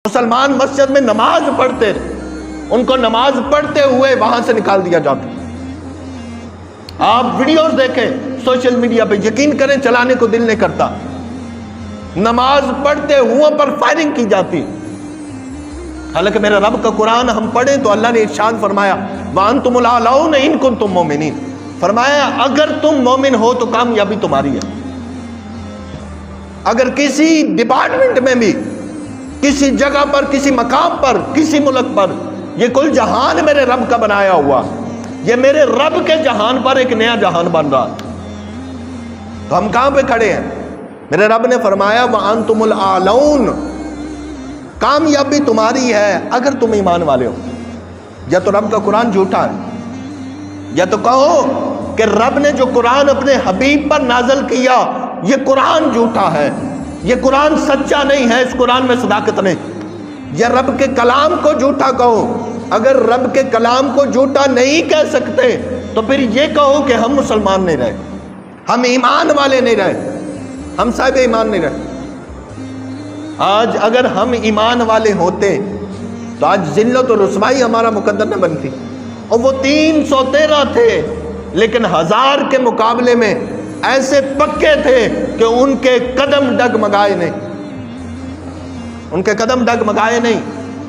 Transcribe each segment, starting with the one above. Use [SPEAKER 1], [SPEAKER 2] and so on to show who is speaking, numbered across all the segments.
[SPEAKER 1] مسلمان مسجد میں نماز پڑھتے، ان کو نماز پڑھتے ہوئے وہاں سے نکال دیا جاتا۔ آپ ویڈیوز دیکھیں سوشل میڈیا پہ، یقین کریں چلانے کو دل نہیں کرتا، نماز پڑھتے ہوئے پر فائرنگ کی جاتی۔ حالانکہ میرے رب کا قرآن ہم پڑھیں تو اللہ نے ارشاد فرمایا وَأَنْتُمُ الْأَعْلَوْنَ إِن كُنتُم مُؤْمِنِينَ، فرمایا اگر تم مومن ہو تو کامیابی تمہاری ہے۔ اگر کسی ڈپارٹمنٹ میں بھی، کسی جگہ پر، کسی مقام پر، کسی ملک پر، یہ کل جہان میرے رب کا بنایا ہوا، یہ میرے رب کے جہان پر ایک نیا جہان بن رہا، تو ہم کہاں پہ کھڑے ہیں؟ میرے رب نے فرمایا وَأَنْتُمُ الْأَعْلَوْنَ، کامیابی تمہاری ہے اگر تم ایمان والے ہو۔ یا تو رب کا قرآن جھوٹا ہے، یا تو کہو کہ رب نے جو قرآن اپنے حبیب پر نازل کیا یہ قرآن جھوٹا ہے، یہ قرآن سچا نہیں ہے، اس قرآن میں صداقت نہیں۔ یا رب کے کلام کو جھوٹا کہو، اگر رب کے کلام کو جھوٹا نہیں کہہ سکتے تو پھر یہ کہو کہ ہم مسلمان نہیں رہے، ہم ایمان والے نہیں رہے، ہم صاحب ایمان نہیں رہے۔ آج اگر ہم ایمان والے ہوتے تو آج ذلت و رسوائی ہمارا مقدر نہ بنتی۔ اور وہ 313 تھے لیکن 1000 کے مقابلے میں ایسے پکے تھے کہ ان کے قدم ڈگمگائے نہیں، ان کے قدم ڈگمگائے نہیں۔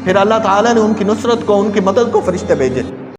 [SPEAKER 1] پھر اللہ تعالیٰ نے ان کی نصرت کو، ان کی مدد کو فرشتے بھیجے۔